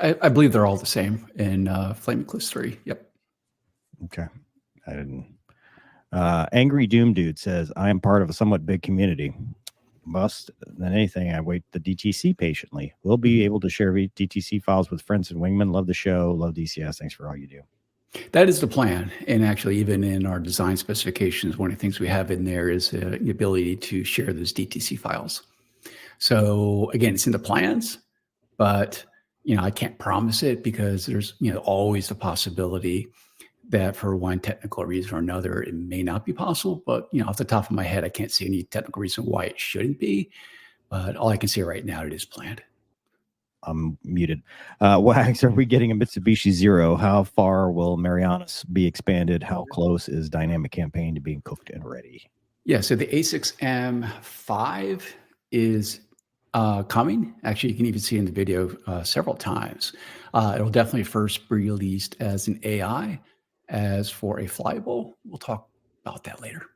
I believe they're all the same in Flame Eclipse 3. Yep. Okay. I didn't. Angry Doom Dude says, I am part of a somewhat big community. Must than anything, I wait the DTC patiently. We'll be able to share DTC files with friends and wingmen. Love the show. Love DCS. Thanks for all you do. That is the plan. And actually, even in our design specifications, one of the things we have in there is the ability to share those DTC files. So again, it's in the plans, but I can't promise it because there's always the possibility that for one technical reason or another, it may not be possible. But off the top of my head, I can't see any technical reason why it shouldn't be. But all I can say right now, it is planned. I'm muted. Wags, are we getting a Mitsubishi Zero? How far will Marianas be expanded? How close is Dynamic Campaign to being cooked and ready? Yeah, so the A6M5 is coming. Actually, you can even see in the video several times. It'll definitely first be released as an AI. As for a flyable, we'll talk about that later.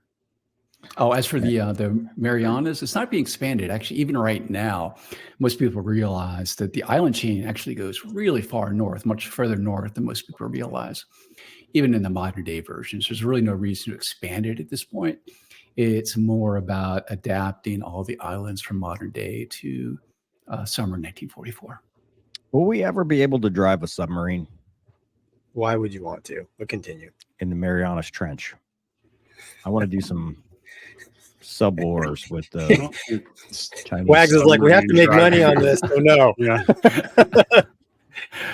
Oh, as for the Marianas, it's not being expanded. Actually, even right now, most people realize that the island chain actually goes really far north, much further north than most people realize. Even in the modern day versions, there's really no reason to expand it at this point. It's more about adapting all the islands from modern day to summer 1944. Will we ever be able to drive a submarine? Why would you want to? But continue. In the Marianas Trench. I want to do some sub wars with the Chinese. Wags is like, we have to make money on this. So no. Yeah.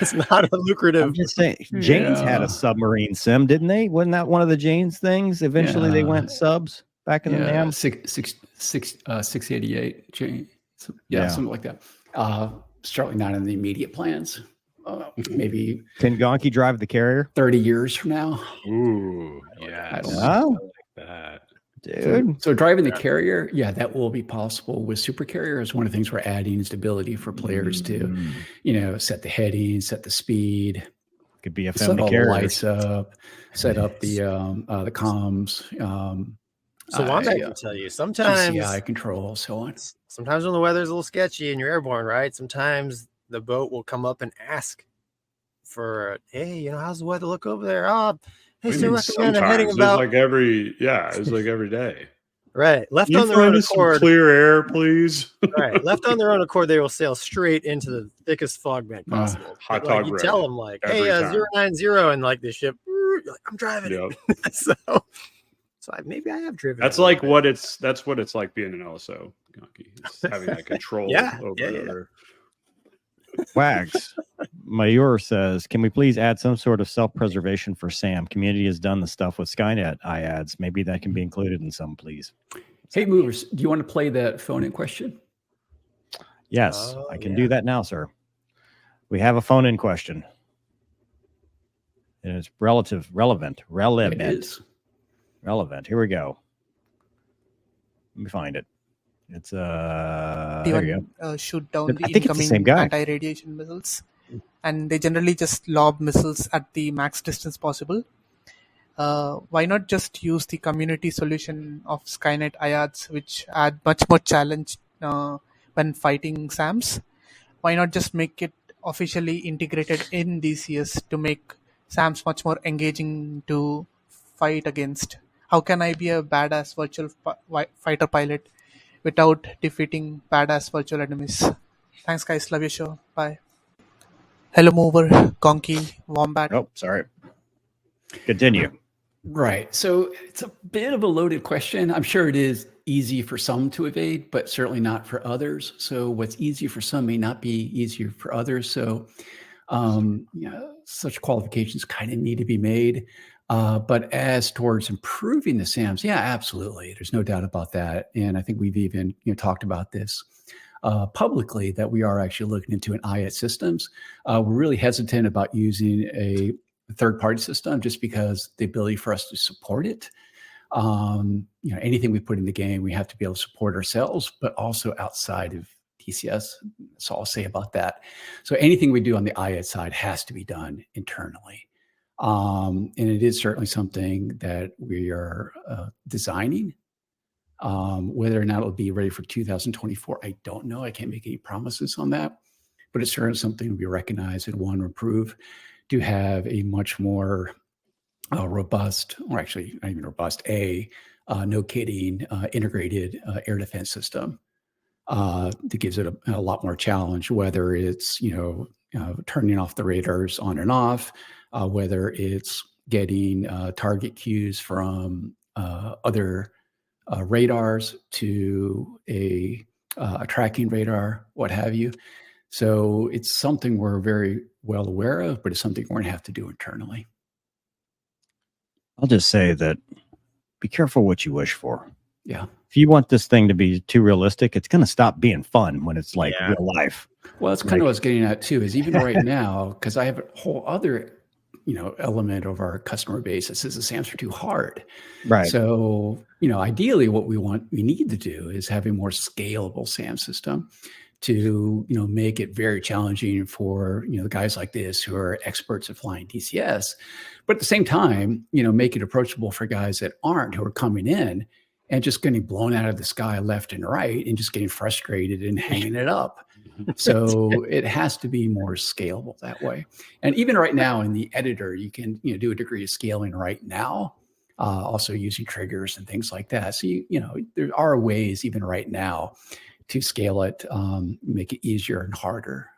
It's not a lucrative. I'm just saying, Jane's had a submarine sim, didn't they? Wasn't that one of the Jane's things? Eventually they went subs back in the NAM. 688 Jane. Something like that. Certainly not in the immediate plans. Maybe can Gonky drive the carrier 30 years from now? Ooh, yeah. I don't know. Like that. Dude. So driving the carrier, that will be possible with Supercarrier. Is one of the things we're adding is the ability for players to, set the heading, set the speed. Could be a set all carrier. The lights up, set up the comms. So WOMBAT can tell you sometimes GCI control, so on. Sometimes when the weather's a little sketchy and you're airborne, right? Sometimes the boat will come up and ask for, hey, how's the weather look over there? Hey, so recommend heading about it's like every day. Right. Left on their own accord. Clear air, please. Right. Left on their own accord, they will sail straight into the thickest fog bank possible. Hot like, dog you tell them like, hey, 090, and like the ship, you're like, I'm driving it. So maybe I have driven. That's like what it's like being an LSO, having that control over. Wags. Mayur says, can we please add some sort of self-preservation for SAM? Community has done the stuff with Skynet IADS. Maybe that can be included in some, please. Hey, movers, do you want to play that phone in question? Yes, I can do that now, sir. We have a phone in question. And it's relevant. It is. Relevant. Here we go. Let me find it. It's there you go. Shoot down the incoming anti-radiation missiles, and they generally just lob missiles at the max distance possible. Why not just use the community solution of Skynet IADS, which add much more challenge when fighting SAMs? Why not just make it officially integrated in DCS to make SAMs much more engaging to fight against? How can I be a badass virtual fighter pilot without defeating badass virtual enemies? Thanks, guys. Love your show. Bye. Hello, Mover, Gonky, WOMBAT. Oh, sorry. Continue. Right. So it's a bit of a loaded question. I'm sure it is easy for some to evade, but certainly not for others. So what's easy for some may not be easier for others. So such qualifications kind of need to be made. But as towards improving the SAMs, absolutely. There's no doubt about that. And I think we've even talked about this publicly, that we are actually looking into an IADS systems. We're really hesitant about using a third-party system just because the ability for us to support it. Anything we put in the game, we have to be able to support ourselves, but also outside of DCS. That's all I'll say about that. So anything we do on the IADS side has to be done internally. And it is certainly something that we are designing. Whether or not it'll be ready for 2024, I don't know. I can't make any promises on that. but it's certainly something we recognize and want to improve to have a much more robust, or actually not even robust, no kidding, integrated air defense system that gives it a lot more challenge, whether it's, turning off the radars on and off, whether it's getting target cues from other radars to a tracking radar, what have you. So it's something we're very well aware of, but it's something we're going to have to do internally. I'll just say that be careful what you wish for. Yeah. If you want this thing to be too realistic, it's going to stop being fun when it's like real life. Well, that's kind of what I was getting at too, is even right now, because I have a whole other, element of our customer base that says the SAMs are too hard. Right. So, ideally what we need to do is have a more scalable SAM system to, make it very challenging for, the guys like this who are experts at flying DCS, but at the same time, make it approachable for guys that aren't, who are coming in and just getting blown out of the sky left and right and just getting frustrated and hanging it up. So it has to be more scalable that way. And even right now in the editor, you can, do a degree of scaling right now, also using triggers and things like that. So, there are ways even right now to scale it, make it easier and harder.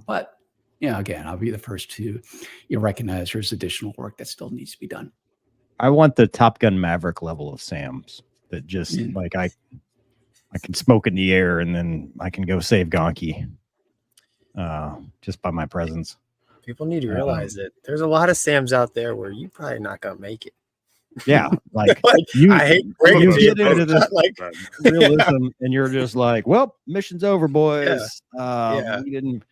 But, again, I'll be the first to recognize there's additional work that still needs to be done. I want the Top Gun Maverick level of SAMs that just like I can smoke in the air and then I can go save Gonky just by my presence. People need to realize that there's a lot of SAMs out there where you probably not gonna make it. Yeah, like, I hate breaking you get into this realism and you're just like, well, mission's over, boys. We didn't.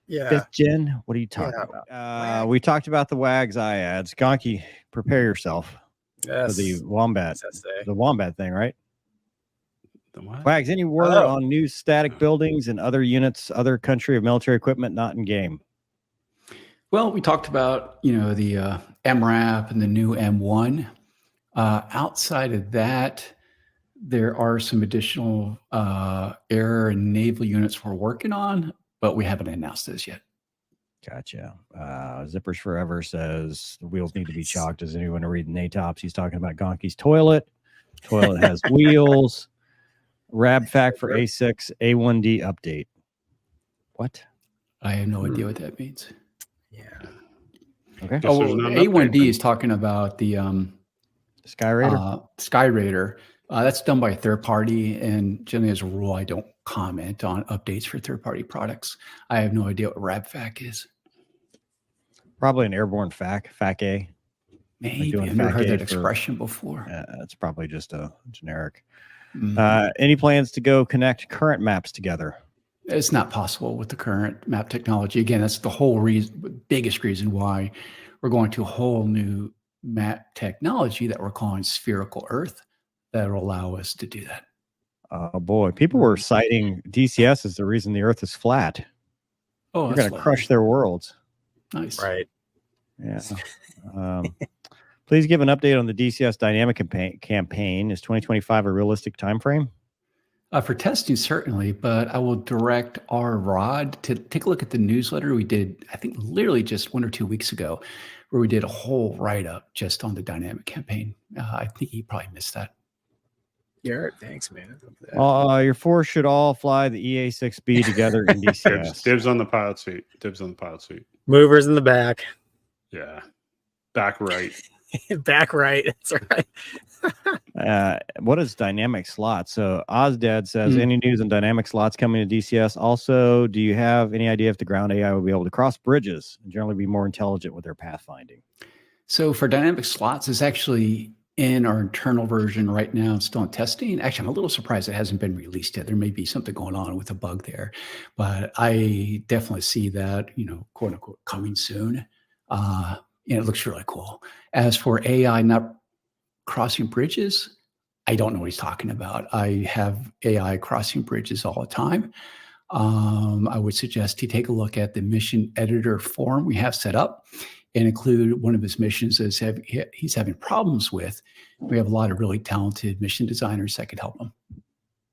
Fifth gen. What are you talking about? We talked about the WAGs IADS. Gonky, prepare yourself for the WOMBAT. The WOMBAT thing, right? The what? WAGs, any word on new static buildings and other units, other country of military equipment not in game? Well, we talked about, the MRAP and the new M1. Outside of that, there are some additional air and naval units we're working on, but we haven't announced those yet. Gotcha. Zippers Forever says the wheels need to be chalked. Does anyone read NATOPS? He's talking about Gonky's toilet. Toilet has wheels. RabFac for A6 A1D update. What? I have no idea what that means. Yeah. Okay. Oh, A1D is talking about the Skyraider. Skyraider. That's done by a third party, and generally, as a rule, I don't comment on updates for third-party products. I have no idea what RabFac is. Probably an airborne FAC A. Maybe I've never heard that expression before. It's probably just a generic. Any plans to go connect current maps together? It's not possible with the current map technology. Again, that's the whole biggest reason why we're going to a whole new map technology that we're calling spherical Earth that will allow us to do that. Oh boy, people were citing DCS as the reason the Earth is flat. Oh, we're going to crush their worlds. Nice, right? Yeah. Please give an update on the DCS dynamic campaign. Is 2025 a realistic time frame? For testing, certainly, but I will direct our Rod to take a look at the newsletter we did, I think literally just 1 or 2 weeks ago, where we did a whole write-up just on the dynamic campaign. I think he probably missed that. Garrett, thanks, man. Your force should all fly the EA6B together in DCS. Dibs on the pilot seat. Dibs on the pilot seat. Movers in the back. Yeah. Back right. Back right. That's right. What is dynamic slots? So Ozdad says, any news on dynamic slots coming to DCS? Also, do you have any idea if the ground AI will be able to cross bridges and generally be more intelligent with their pathfinding? So for dynamic slots, it's actually in our internal version right now. It's still in testing. Actually, I'm a little surprised it hasn't been released yet. There may be something going on with a bug there, but I definitely see that, quote unquote, coming soon. And it looks really cool. As for AI not crossing bridges, I don't know what he's talking about. I have AI crossing bridges all the time. I would suggest he take a look at the mission editor form we have set up and include one of his missions that he's having problems with. We have a lot of really talented mission designers that could help him.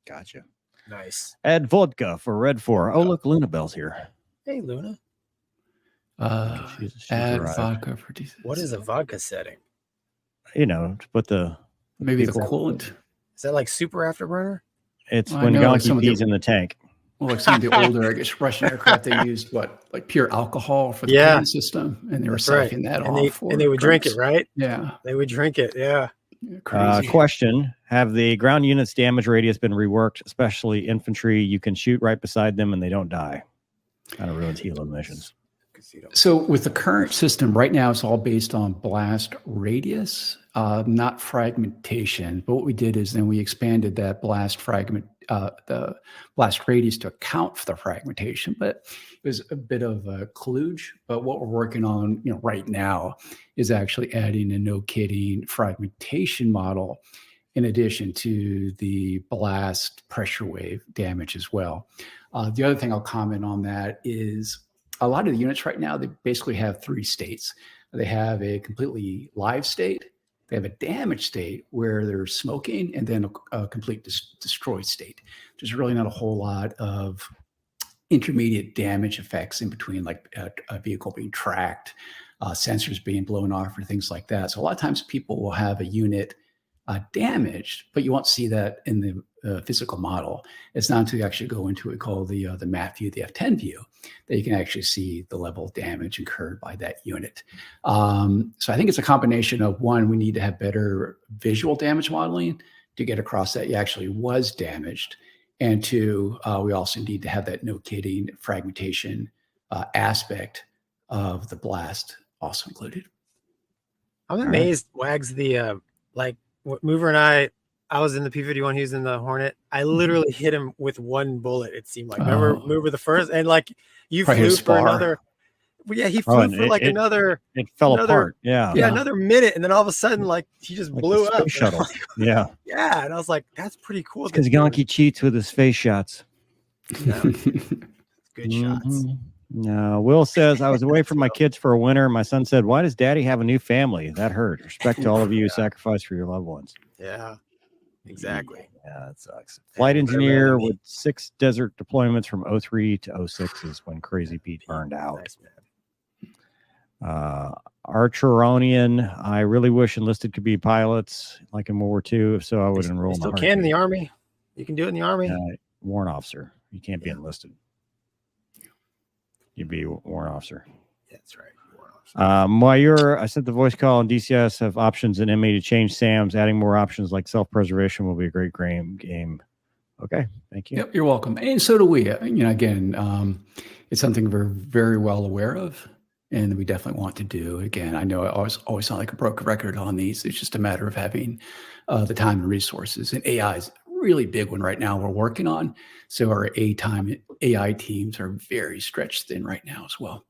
Gotcha. Nice. Add vodka for Red 4. Oh, look, Luna Bell's here. Hey, Luna. She's Add arrived. vodka for DCS. What is a vodka setting? You know, to put the maybe the people- coolant? Is that like super afterburner? it's Well, I when know some Gonky of the- pees in the tank. Well, like some of the older, I guess, Russian aircraft, they used like pure alcohol for the Yeah. cooling system, and they were That's right. siphoning that And off. they would drink it, drinks. right? Yeah. They would drink it. Yeah. Crazy. Question: have the ground units' damage radius been reworked, especially infantry? You can shoot right beside them and they don't die. Kind of ruins helo missions. So with the current system right now, it's all based on blast radius, not fragmentation. But what we did is then we expanded that the blast radius to account for the fragmentation. But it was a bit of a kludge. But what we're working on, right now, is actually adding a no-kidding fragmentation model in addition to the blast pressure wave damage as well. The other thing I'll comment on that is a lot of the units right now, they basically have 3 states. They have a completely live state, they have a damaged state where they're smoking, and then a complete destroyed state. There's really not a whole lot of intermediate damage effects in between, like a vehicle being tracked, sensors being blown off, or things like that. So a lot of times people will have a unit damaged, but you won't see that in the physical model. It's not until you actually go into what we call the map view, the F10 view, that you can actually see the level of damage incurred by that unit. So I think it's a combination of, one, we need to have better visual damage modeling to get across that you actually was damaged. And 2, we also need to have that no-kidding fragmentation aspect of the blast also included. I'm amazed, Wags, Mover and I was in the P-51, he was in the Hornet. I literally hit him with one bullet, it seemed like. Remember Mover the first? And you Probably flew for another. Well, yeah, he flew for another. It fell apart. Yeah. Yeah, another minute. And then all of a sudden, he just blew up. Space shuttle. Yeah. Yeah. And I was like, that's pretty cool. Because Gonky cheats with his face shots. No. Good shots. No, Will says, I was away from my kids for a winter. My son said, why does daddy have a new family? That hurt. Respect to all of you who sacrifice for your loved ones. Yeah, exactly. Yeah, that sucks. Flight engineer with 6 desert deployments from 03 to 06 is when Crazy Pete burned out. Nice, man. Archeronian, I really wish enlisted could be pilots like in World War II. If so, I would enroll You in still the can in the Army. You can do it in the Army. warrant officer. You can't be enlisted. You'd be a warrant officer. That's right. Mayur, I sent the voice call and DCS have options in MA to change SAMs. Adding more options like self-preservation will be a great game. Okay, thank you. Yep, you're welcome. And so do we. Again, it's something we're very well aware of, and we definitely want to do. Again, I know I always sound like a broken record on these. It's just a matter of having the time and resources. And AI is a really big one right now we're working on. So our AI teams are very stretched thin right now as well.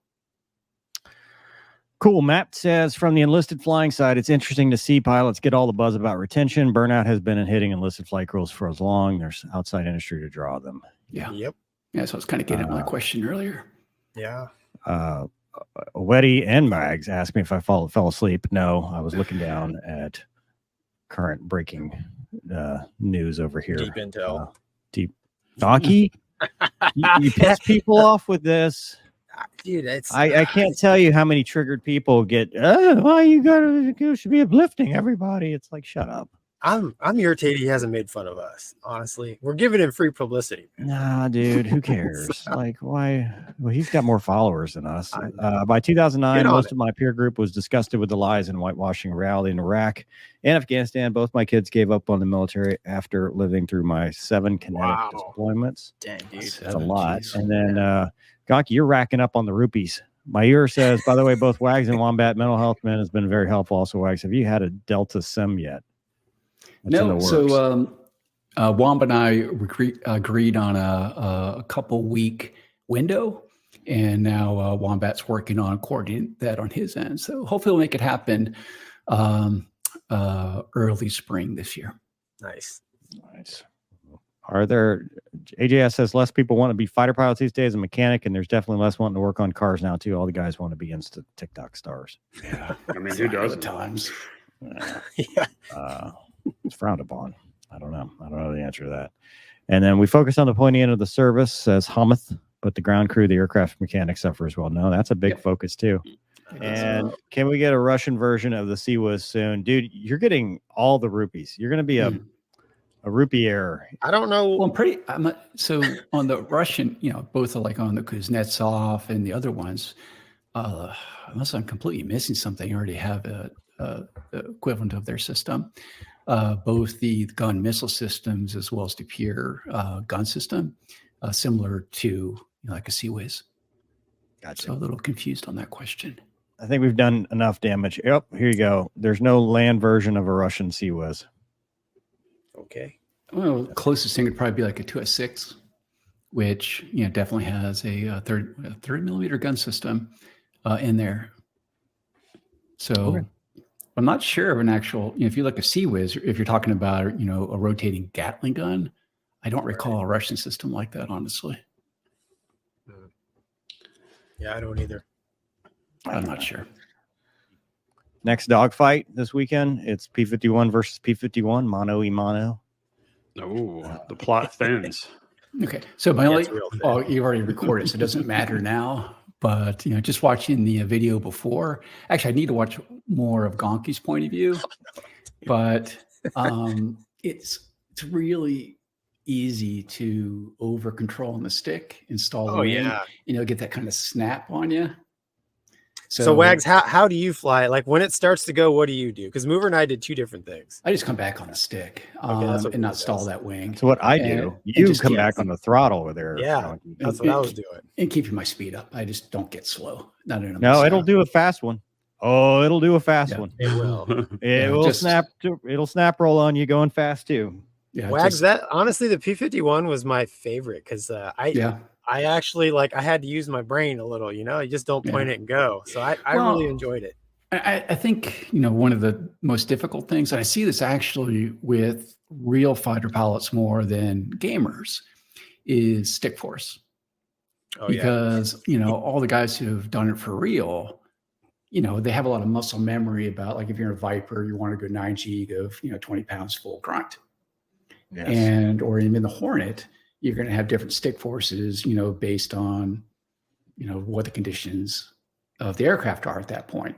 Cool. Matt says, from the enlisted flying side, it's interesting to see pilots get all the buzz about retention. Burnout has been in hitting enlisted flight crews for as long. There's outside industry to draw them. Yeah. Yep. Yeah. So I was kind of getting at my question earlier. Yeah. Weddy and Mags asked me if I fell asleep. No, I was looking down at current breaking news over here. Deep intel. Deep. Donkey, you piss people off with this. Dude, it's I can't tell you how many triggered people get, why you should be uplifting everybody. It's like, shut up. I'm irritated he hasn't made fun of us. Honestly, we're giving him free publicity. Nah, dude, who cares? Like, why? Well, he's got more followers than us. By 2009, most of my peer group was disgusted with the lies and whitewashing reality in Iraq and Afghanistan. Both my kids gave up on the military after living through my 7 kinetic deployments. Dang, dude, that's a lot. Geez. And then, Gonky, you're racking up on the rupees. Mayur says, by the way, both Wags and Wombat Mental Health Man has been very helpful. Also, Wags, have you had a Delta Sim yet? No, so Wombat and I agreed on a couple week window, and now Wombat's working on coordinating that on his end. So hopefully we'll make it happen early spring this year. Nice. Are there, AJS says, less people want to be fighter pilots these days and mechanic, and there's definitely less wanting to work on cars now too. All the guys want to be Insta TikTok stars. Yeah, I mean, who does at times? Yeah. It's frowned upon. I don't know the answer to that. And then we focus on the pointy end of the service, says Hamath. but the ground crew, the aircraft mechanics suffer as well. No, that's a big focus too. And can we get a Russian version of the CWIS soon? Dude, you're getting all the rupees. You're going to be a rupier. I don't know. Well, so on the Russian, both like on the Kuznetsov and the other ones, unless I'm completely missing something, I already have a equivalent of their system. Both the gun missile systems as well as the pure gun system, similar to like a CWIS. Gotcha. So a little confused on that question. I think we've done enough damage. Yep, here you go. There's no land version of a Russian CWIS. Okay. Well, closest thing would probably be like a 2S6, which definitely has a 30 millimeter gun system in there. So I'm not sure of an actual. If you look at CWIS, if you're talking about a rotating Gatling gun, I don't recall a Russian system like that, honestly. Yeah, I don't either. I'm not sure. Next dogfight this weekend, it's P-51 versus P-51, mano y mano. Oh, the plot thins. Okay, so my only, you already recorded, so it doesn't matter now. But just watching the video before, actually, I need to watch more of Gonky's point of view. But it's really easy to over control on the stick, install the wing, get that kind of snap on you. So Wags, how do you fly? Like when it starts to go, what do you do? Because Mover and I did two different things. I just come back on the stick and not stall that wing. So what I do, you come back on the throttle over there. Yeah, that's what I was doing. And keeping my speed up. I just don't get slow. No, it'll do a fast one. Oh, it'll do a fast one. It will. It will snap. It'll snap roll on you going fast too. Yeah, Wags, that honestly, the P-51 was my favorite because I actually I had to use my brain a little, you just don't point it and go. So I really enjoyed it. I think, one of the most difficult things, and I see this actually with real fighter pilots more than gamers, is stick force. Because, all the guys who have done it for real, they have a lot of muscle memory about, like, if you're a Viper, you want to go 9G, go, 20 pounds full grunt. Yes. Or even the Hornet, you're going to have different stick forces, based on, what the conditions of the aircraft are at that point.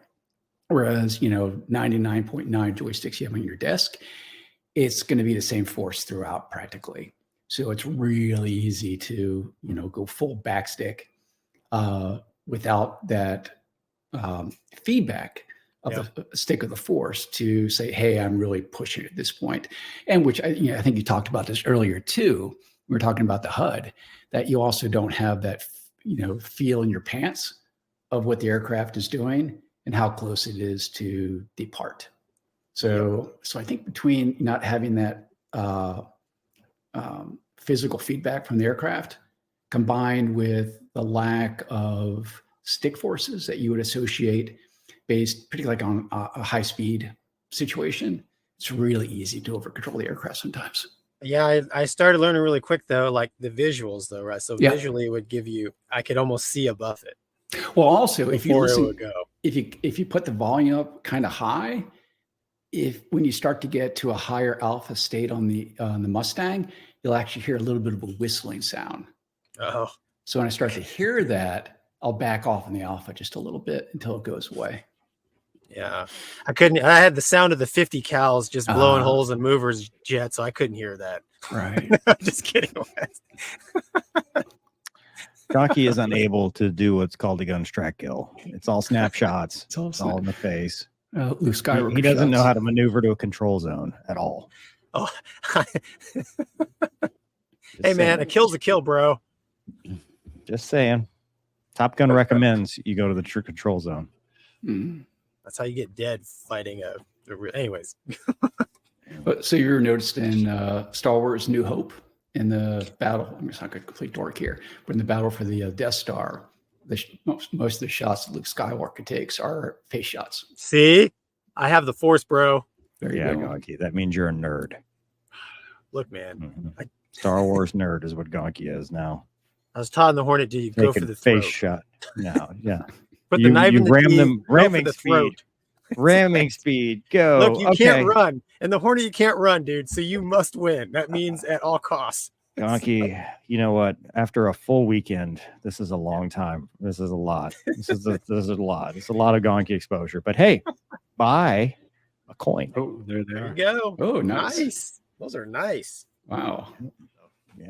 Whereas, 99.9 joysticks you have on your desk, it's going to be the same force throughout practically. So it's really easy to, go full backstick without that feedback of the stick of the force to say, hey, I'm really pushing at this point. And which I think you talked about this earlier too. We were talking about the HUD, that you also don't have that, feel in your pants of what the aircraft is doing and how close it is to depart. So I think between not having that physical feedback from the aircraft combined with the lack of stick forces that you would associate based particularly like on a high speed situation, it's really easy to over control the aircraft sometimes. Yeah, I started learning really quick though, like the visuals though, right? So visually it would give you, I could almost see above it. Well, also if you listen, if you put the volume up kind of high, when you start to get to a higher alpha state on the Mustang, you'll actually hear a little bit of a whistling sound. Oh, so when I start to hear that, I'll back off on the alpha just a little bit until it goes away. Yeah, I had the sound of the 50 cals just blowing holes in Mover's jet, so I couldn't hear that. Right. Just kidding. Gonky is unable to do what's called a gun track kill. It's all snapshots. It's all in the face. Luke Skywalker. He doesn't know how to maneuver to a control zone at all. Oh, hey man, a kill's a kill, bro. Just saying. Top Gun recommends you go to the true control zone. That's how you get dead fighting anyways. So you noticed in Star Wars New Hope in the battle, I'm just not going to complete dork here, but in the battle for the Death Star, most of the shots that Luke Skywalker takes are face shots. See, I have the Force, bro. There you go. Gonky, that means you're a nerd. Look, man, Star Wars nerd is what Gonky is now. I was taught in the Hornet, you go for the face throat. shot. No, yeah. Put the knife in the ram knee, them, ramming the speed. throat. Ramming speed. Go. Look, you can't run. In the Hornet, you can't run, dude. So you must win. That means at all costs. Gonky, you know what? After a full weekend, this is a long time. This is a lot. This is a lot. It's a lot of Gonky exposure. But hey, buy a coin. Oh, there they There are. you go. Oh, nice. Those are nice. Wow. Yeah.